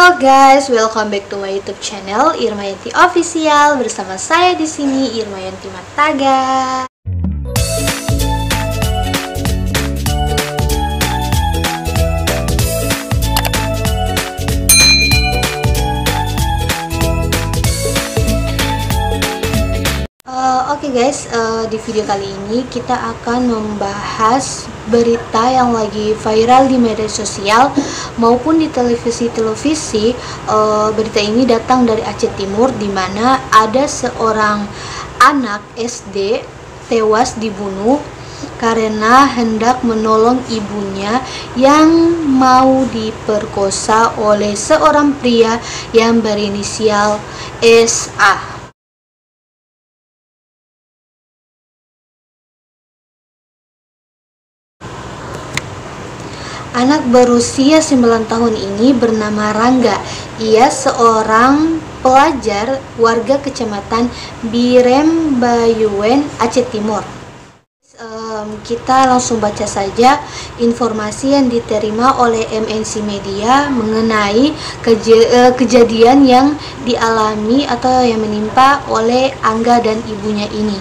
Halo guys, welcome back to my YouTube channel Irmayanti Official. Bersama saya di sini Irmayanti Mataga. Oke guys, di video kali ini kita akan membahas berita yang lagi viral di media sosial maupun di televisi. Berita ini datang dari Aceh Timur, di mana ada seorang anak SD tewas dibunuh karena hendak menolong ibunya yang mau diperkosa oleh seorang pria yang berinisial SA. Anak berusia 9 tahun ini bernama Rangga. Ia seorang pelajar warga kecamatan Birembayuen, Aceh Timur. Kita langsung baca saja informasi yang diterima oleh MNC Media mengenai kejadian yang dialami atau yang menimpa oleh Angga dan ibunya ini.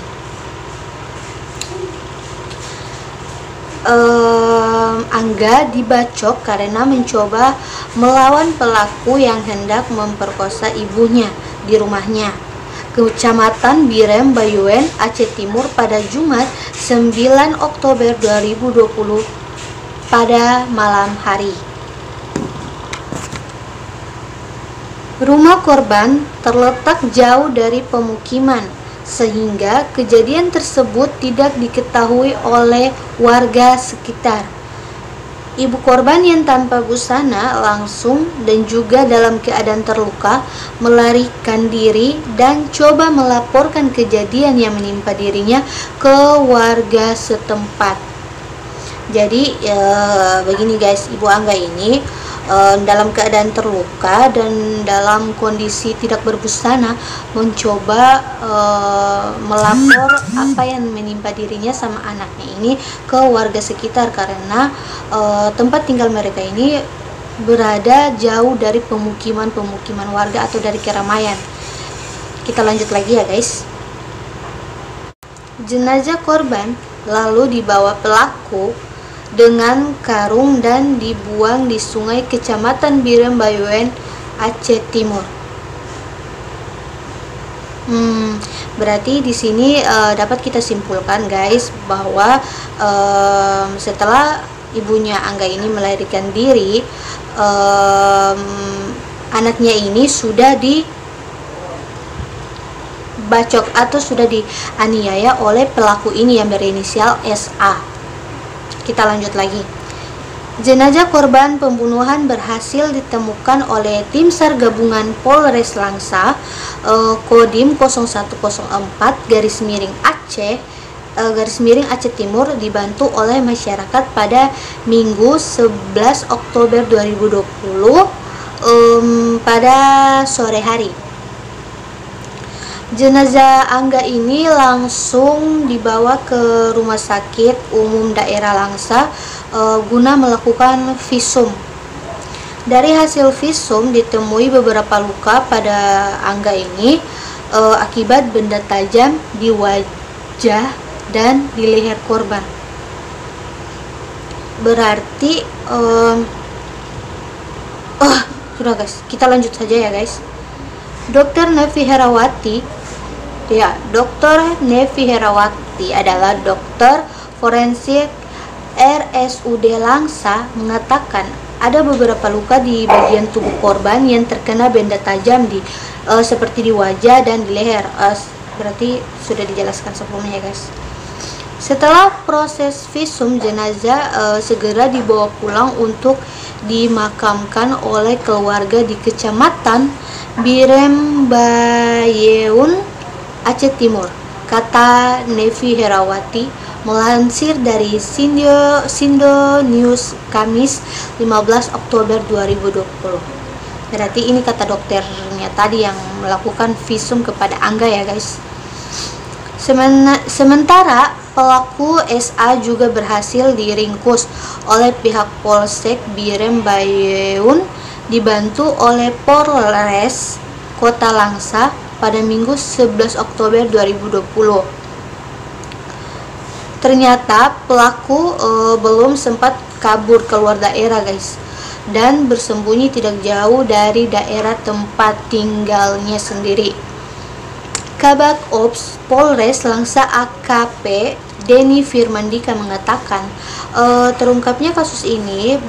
Angga dibacok karena mencoba melawan pelaku yang hendak memperkosa ibunya di rumahnya, Kecamatan Birembayuen, Aceh Timur pada Jumat 9 Oktober 2020 pada malam hari. Rumah korban terletak jauh dari pemukiman, sehingga kejadian tersebut tidak diketahui oleh warga sekitar. Ibu korban yang tanpa busana langsung dan juga dalam keadaan terluka melarikan diri dan coba melaporkan kejadian yang menimpa dirinya ke warga setempat. Jadi begini guys, Ibu Angga ini dalam keadaan terluka dan dalam kondisi tidak berbusana mencoba melapor apa yang menimpa dirinya sama anaknya ini ke warga sekitar, karena tempat tinggal mereka ini berada jauh dari pemukiman warga atau dari keramaian. Kita lanjut lagi ya guys. Jenazah korban lalu dibawa pelaku dengan karung dan dibuang di sungai Kecamatan Birembayuen, Aceh Timur. Berarti di sini dapat kita simpulkan guys bahwa setelah ibunya Angga ini melarikan diri, anaknya ini sudah dibacok atau sudah dianiaya oleh pelaku ini yang berinisial SA. Kita lanjut lagi. Jenazah korban pembunuhan berhasil ditemukan oleh tim SAR gabungan Polres Langsa, Kodim 0104-Aceh Aceh Timur, dibantu oleh masyarakat pada Minggu 11 Oktober 2020 pada sore hari. Jenazah Angga ini langsung dibawa ke Rumah Sakit Umum Daerah Langsa guna melakukan visum. Dari hasil visum ditemui beberapa luka pada Angga ini akibat benda tajam di wajah dan di leher korban. Berarti sudah guys, kita lanjut saja ya guys. Dr. Nevi Herawati adalah dokter forensik RSUD Langsa mengatakan ada beberapa luka di bagian tubuh korban yang terkena benda tajam seperti di wajah dan di leher. Berarti sudah dijelaskan sebelumnya ya guys. Setelah proses visum, jenazah segera dibawa pulang untuk dimakamkan oleh keluarga di Kecamatan Birembayuen, Aceh Timur, kata Nevi Herawati melansir dari Sindo News Kamis 15 Oktober 2020. Berarti ini kata dokternya tadi yang melakukan visum kepada Angga ya guys. Sementara pelaku SA juga berhasil diringkus oleh pihak Polsek Birembayuen dibantu oleh Polres Kota Langsa pada Minggu 11 Oktober 2020. Ternyata pelaku belum sempat kabur keluar daerah, guys, dan bersembunyi tidak jauh dari daerah tempat tinggalnya sendiri. Kabak Ops Polres Langsa AKP Denny Firmandika mengatakan terungkapnya kasus ini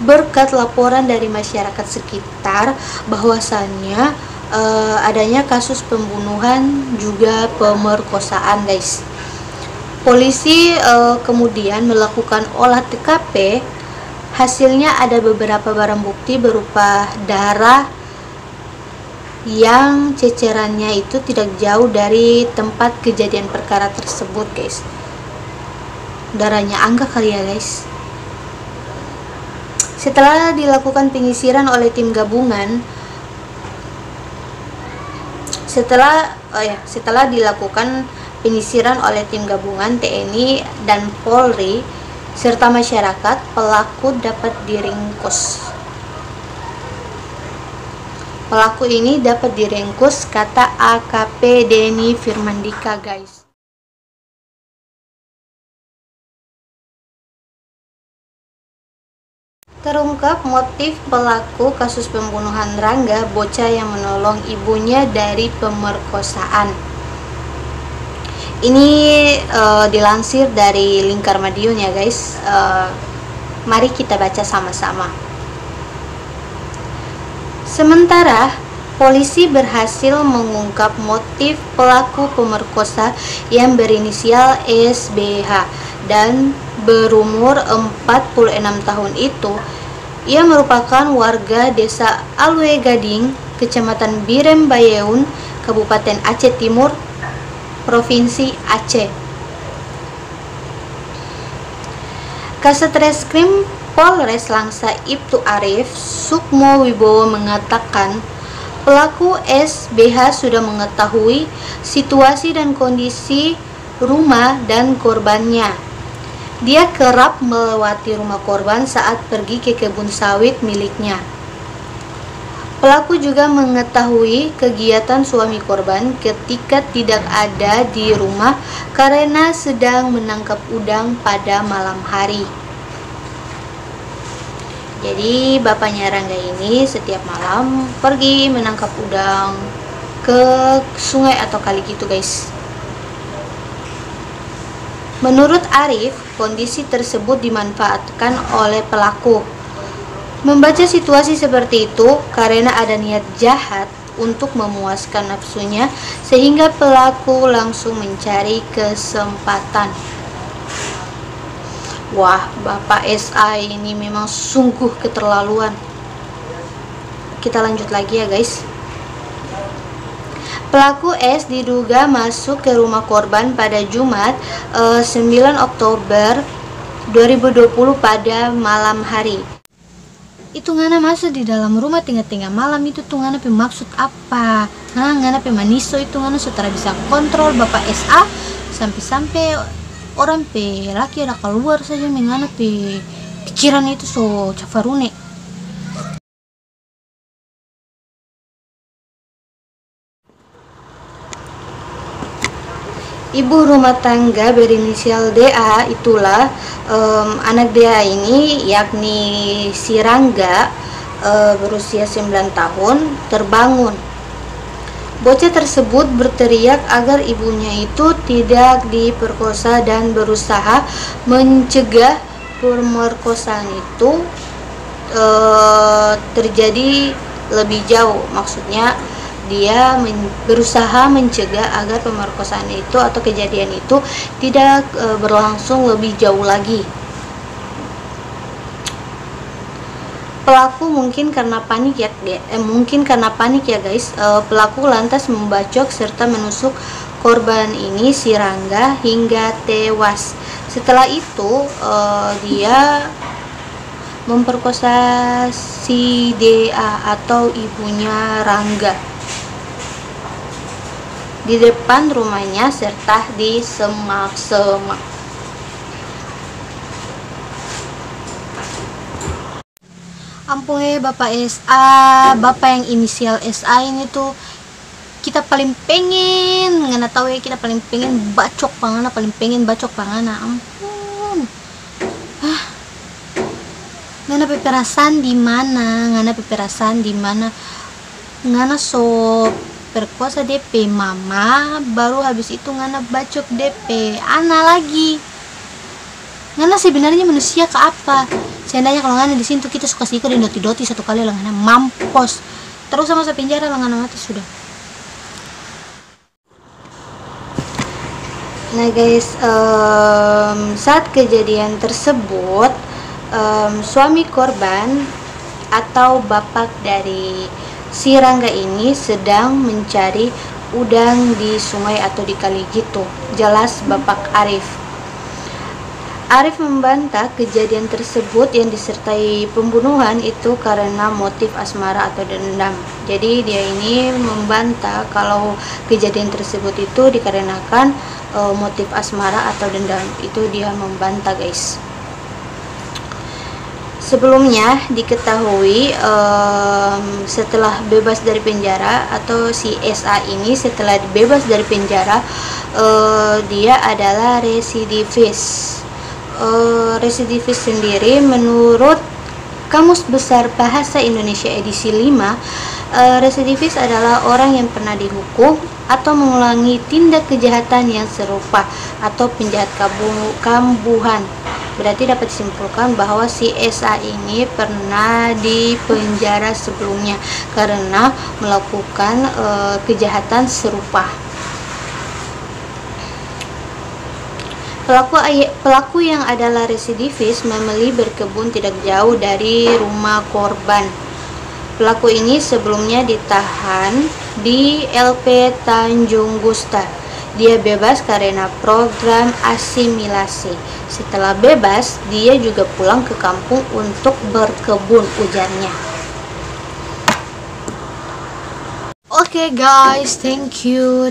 berkat laporan dari masyarakat sekitar bahwasannya adanya kasus pembunuhan juga pemerkosaan, guys. Polisi kemudian melakukan olah TKP. Hasilnya ada beberapa barang bukti berupa darah yang cecerannya itu tidak jauh dari tempat kejadian perkara tersebut, guys. Darahnya Angga kali ya, guys. Setelah dilakukan penyisiran oleh tim gabungan, setelah dilakukan penyisiran oleh tim gabungan TNI dan Polri serta masyarakat, pelaku dapat diringkus. Pelaku ini dapat diringkus, kata AKP Denny Firmandika, guys. Terungkap motif pelaku kasus pembunuhan Rangga, bocah yang menolong ibunya dari pemerkosaan. Ini dilansir dari Lingkar Madiun ya, guys. Mari kita baca sama-sama. Sementara polisi berhasil mengungkap motif pelaku pemerkosa yang berinisial SBH dan berumur 46 tahun itu. Ia merupakan warga desa Alwe Gading, Kecamatan Birem Bayeun, Kabupaten Aceh Timur, Provinsi Aceh. Kasat Reskrim Polres Langsa Ibtu Arif Sukmo Wibowo mengatakan pelaku SBH sudah mengetahui situasi dan kondisi rumah dan korbannya. Dia kerap melewati rumah korban saat pergi ke kebun sawit miliknya. Pelaku juga mengetahui kegiatan suami korban ketika tidak ada di rumah karena sedang menangkap udang pada malam hari. Jadi bapaknya Rangga ini setiap malam pergi menangkap udang ke sungai atau kali gitu, guys. Menurut Arif, kondisi tersebut dimanfaatkan oleh pelaku. Membaca situasi seperti itu karena ada niat jahat untuk memuaskan nafsunya, sehingga pelaku langsung mencari kesempatan. Wah, Bapak SA ini memang sungguh keterlaluan. Kita lanjut lagi ya, guys. Pelaku S diduga masuk ke rumah korban pada Jumat 9 Oktober 2020 pada malam hari. Itu ngana masuk di dalam rumah tengah-tengah malam itu tuh ngana maksud apa? Ngana maniso itu ngana sudah bisa kontrol Bapak SA sampai orang pe laki ada keluar saja mengana pe pikiran itu so cafarune. Ibu rumah tangga berinisial DA itulah anak DA ini, yakni si Rangga, berusia 9 tahun, terbangun. Bocah tersebut berteriak agar ibunya itu tidak diperkosa dan berusaha mencegah pemerkosaan itu terjadi lebih jauh. Maksudnya dia berusaha mencegah agar pemerkosaan itu atau kejadian itu tidak berlangsung lebih jauh lagi. Pelaku mungkin karena panik ya, guys. Pelaku lantas membacok serta menusuk korban ini, si Rangga, hingga tewas. Setelah itu dia memperkosa si DA atau ibunya Rangga di depan rumahnya serta di semak-semak. ampun Bapak SA, Bapak yang inisial SA ini tuh kita paling pengen ngana tahu ya, kita paling pengen bacok pangana, ampun. Ngana peperasan di mana ngana so perkosa DP mama, baru habis itu ngana bacok DP ana lagi. Ngana sebenarnya manusia ke apa? Seandainya kalau ngana di sini tuh kita suka siko dan doti-doti satu kali lah ngana mampus. Terus sama penjara lah ngana mati sudah. Nah guys, saat kejadian tersebut suami korban atau bapak dari si Rangga ini sedang mencari udang di sungai atau di kali gitu, jelas Bapak Arif. Arif membantah kejadian tersebut yang disertai pembunuhan itu karena motif asmara atau dendam. Jadi dia ini membantah kalau kejadian tersebut itu dikarenakan motif asmara atau dendam. Itu dia membantah guys. Sebelumnya diketahui setelah bebas dari penjara, atau si SA ini setelah bebas dari penjara, dia adalah residivis. Residivis sendiri menurut Kamus Besar Bahasa Indonesia edisi 5, residivis adalah orang yang pernah dihukum atau mengulangi tindak kejahatan yang serupa atau penjahat kambuhan. Berarti dapat disimpulkan bahwa si SA ini pernah dipenjara sebelumnya karena melakukan kejahatan serupa. Pelaku yang adalah residivis memilih berkebun tidak jauh dari rumah korban. Pelaku ini sebelumnya ditahan di LP Tanjung Gusta. Dia bebas karena program asimilasi. Setelah bebas, dia juga pulang ke kampung untuk berkebun, ujarnya. Oke guys, thank you.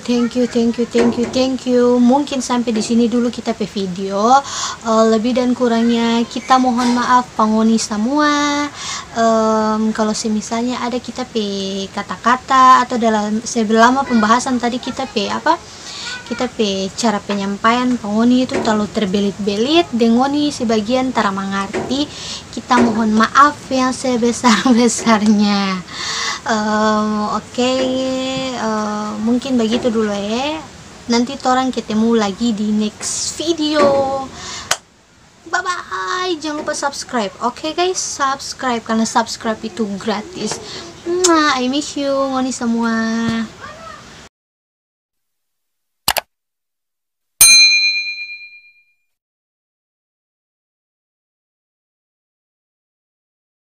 Mungkin sampai di sini dulu kita pe video. Lebih dan kurangnya kita mohon maaf pangoni semua. Kalau misalnya ada kita pe kata-kata atau dalam selama pembahasan tadi kita pe cara penyampaian pangoni itu terlalu terbelit-belit, dengoni sebagian tara mengerti, kita mohon maaf yang sebesar-besarnya. Mungkin begitu dulu ya. Nanti orang ketemu lagi di next video. Bye bye. Jangan lupa subscribe. Oke guys, subscribe karena subscribe itu gratis. I miss you ngoni semua.